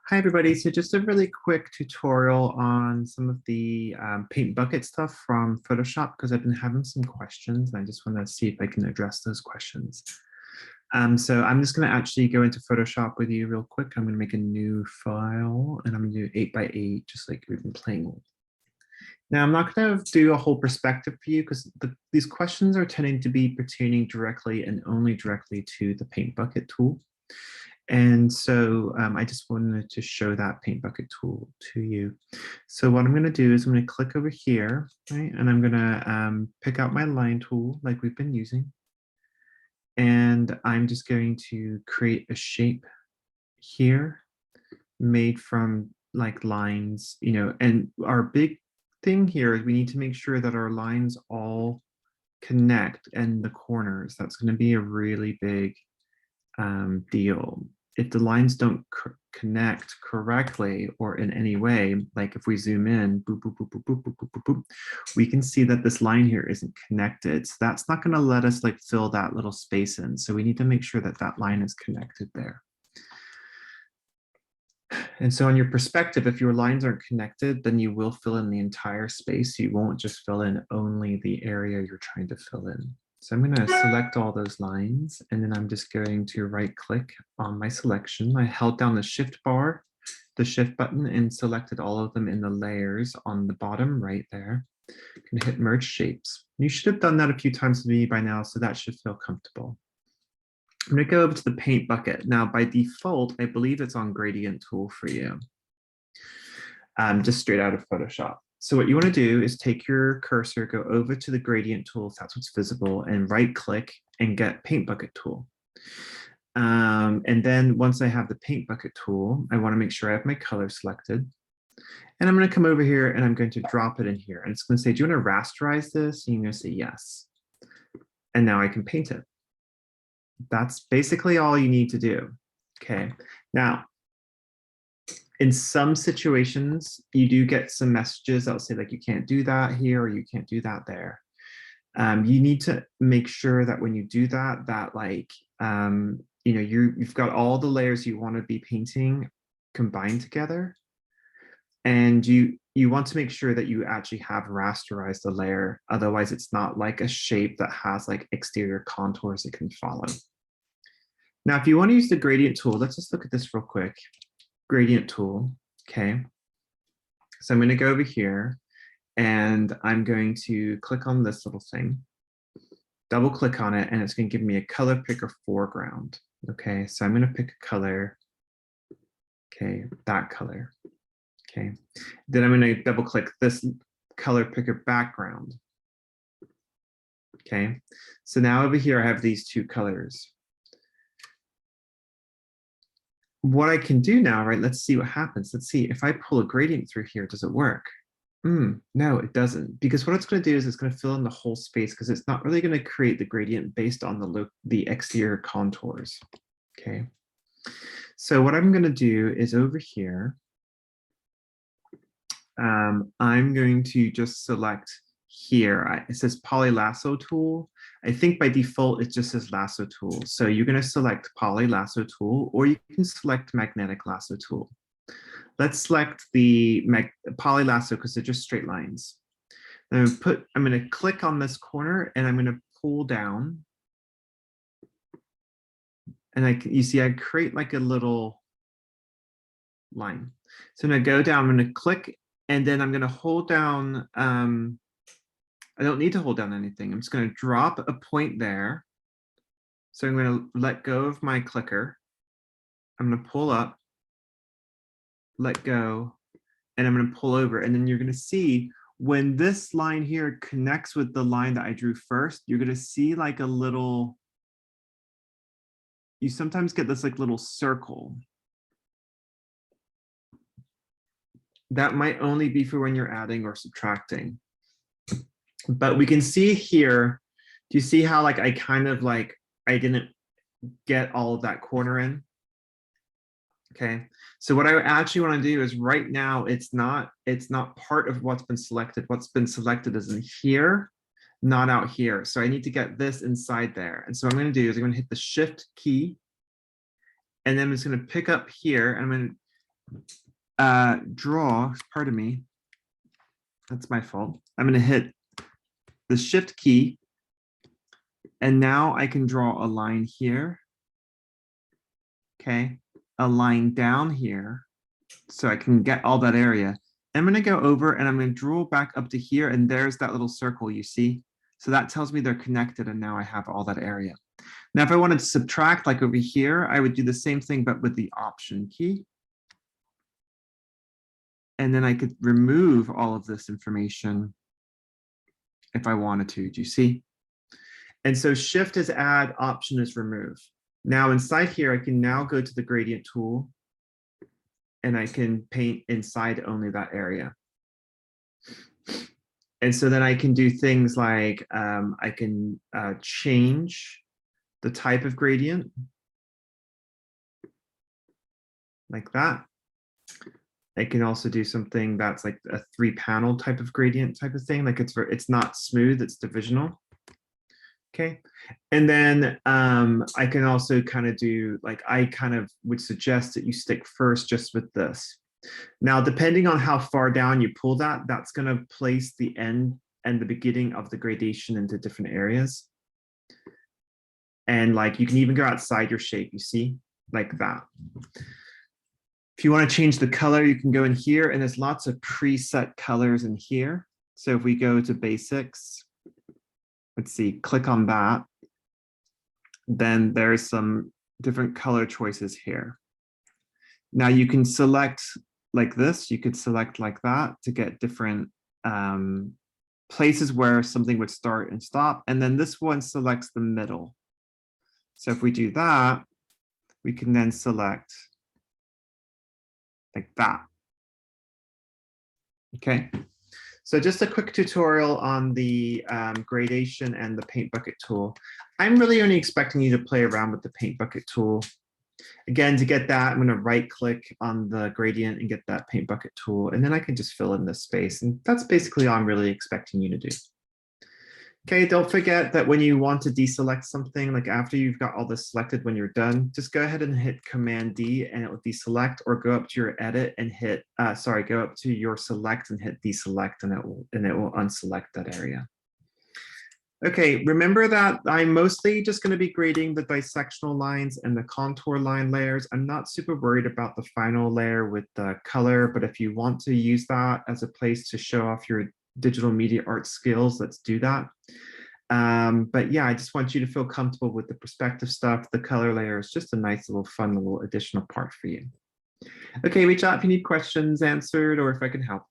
Hi, everybody. So just a really quick tutorial on some of the paint bucket stuff from Photoshop because I've been having some questions and I just want to see if I can address those questions. So I'm just going to actually go into Photoshop with you real quick. I'm going to make a new file and I'm going to do 8x8 just like we've been playing with. Now, I'm not going to do a whole perspective for you because these questions are tending to be pertaining directly and only directly to the paint bucket tool. And so I just wanted to show that paint bucket tool to you. So what I'm going to do is I'm going to click over here, right? And I'm going to pick out my line tool like we've been using. And I'm just going to create a shape here made from like lines, and our big thing here is we need to make sure that our lines all connect and the corners. That's going to be a really big deal. If the lines don't connect correctly or in any way, like if we zoom in, boop, boop, boop, boop, boop, boop, boop, boop, boop, we can see that this line here isn't connected. So that's not going to let us like fill that little space in. So we need to make sure that that line is connected there. And so on your perspective, if your lines aren't connected, then you will fill in the entire space. You won't just fill in only the area you're trying to fill in. So I'm going to select all those lines, and then I'm just going to right click on my selection. I held down the shift bar, the shift button, and selected all of them in the layers on the bottom right there. I'm going to hit merge shapes. You should have done that a few times with me by now, so that should feel comfortable. I'm going to go over to the paint bucket. Now, by default, I believe it's on gradient tool for you, just straight out of Photoshop. So what you want to do is take your cursor, go over to the gradient tool, if that's what's visible, and right click and get paint bucket tool. And then once I have the paint bucket tool, I want to make sure I have my color selected. And I'm going to come over here and I'm going to drop it in here. And it's going to say, do you want to rasterize this? And you're going to say yes. And now I can paint it. That's basically all you need to do. Okay. Now, in some situations, you do get some messages that'll say like, you can't do that here, or you can't do that there. You need to make sure that when you do that, that like, you've got all the layers you want to be painting combined together. And you want to make sure that you actually have rasterized the layer. Otherwise, it's not like a shape that has like exterior contours it can follow. Now, if you want to use the gradient tool, let's just look at this real quick. Gradient tool, okay. So I'm going to go over here and I'm going to click on this little thing, double click on it, and it's going to give me a color picker foreground. Okay, so I'm going to pick a color, okay, that color. Okay, then I'm going to double click this color picker background. Okay, so now over here I have these two colors. What I can do now, right, let's see what happens. Let's see, if I pull a gradient through here, does it work? No, it doesn't, because what it's going to do is it's going to fill in the whole space because it's not really going to create the gradient based on the exterior contours. Okay, so what I'm going to do is over here, I'm going to just select here. It says poly lasso tool. I think by default, it just says lasso tool. So you're going to select poly lasso tool, or you can select magnetic lasso tool. Let's select the poly lasso because they're just straight lines. I'm going to click on this corner and I'm going to pull down. And you see, I create like a little line. So I'm going to go down, I'm going to click, and then I'm going to hold down, I don't need to hold down anything. I'm just going to drop a point there. So I'm going to let go of my clicker. I'm going to pull up, let go, and I'm going to pull over. And then you're going to see when this line here connects with the line that I drew first, you're going to see like a little, you sometimes get this like little circle. That might only be for when you're adding or subtracting. But we can see here, do you see how like I kind of like, I didn't get all of that corner in? Okay, so what I actually want to do is right now, it's not part of what's been selected. What's been selected is in here, not out here. So I need to get this inside there. And so what I'm going to do is I'm going to hit the shift key, and then I'm just going to pick up here, and I'm going to draw, pardon me, that's my fault. I'm going to hit the shift key, and now I can draw a line here. Okay, a line down here, so I can get all that area. I'm going to go over and I'm going to draw back up to here, and there's that little circle you see. So that tells me they're connected, and now I have all that area. Now, if I wanted to subtract, like over here, I would do the same thing, but with the Option key. And then I could remove all of this information if I wanted to. Do you see? And so Shift is add, Option is remove. Now inside here, I can now go to the gradient tool, and I can paint inside only that area. And so then I can do things like I can change the type of gradient like that. I can also do something that's like a 3-panel type of gradient type of thing. Like it's not smooth, it's divisional. Okay. And then I can also kind of do, like, I kind of would suggest that you stick first just with this. Now, depending on how far down you pull that, that's going to place the end and the beginning of the gradation into different areas. And like, you can even go outside your shape, you see, like that. If you want to change the color, you can go in here, and there's lots of preset colors in here. So if we go to basics, let's see, click on that, then there's some different color choices here. Now you can select like this, you could select like that to get different places where something would start and stop. And then this one selects the middle. So if we do that, we can then select like that. Okay. So just a quick tutorial on the gradation and the paint bucket tool. I'm really only expecting you to play around with the paint bucket tool. Again, to get that, I'm going to right click on the gradient and get that paint bucket tool, and then I can just fill in this space. And that's basically all I'm really expecting you to do. Okay, don't forget that when you want to deselect something, like after you've got all this selected, when you're done, just go ahead and hit Command D and it will deselect, or go up to your edit and hit, go up to your select and hit deselect, and it will unselect that area. Okay, remember that I'm mostly just going to be grading the dissectional lines and the contour line layers. I'm not super worried about the final layer with the color, but if you want to use that as a place to show off your digital media art skills, let's do that. But yeah, I just want you to feel comfortable with the perspective stuff. The color layer is just a nice little fun little additional part for you. Okay, reach out if you need questions answered or if I can help.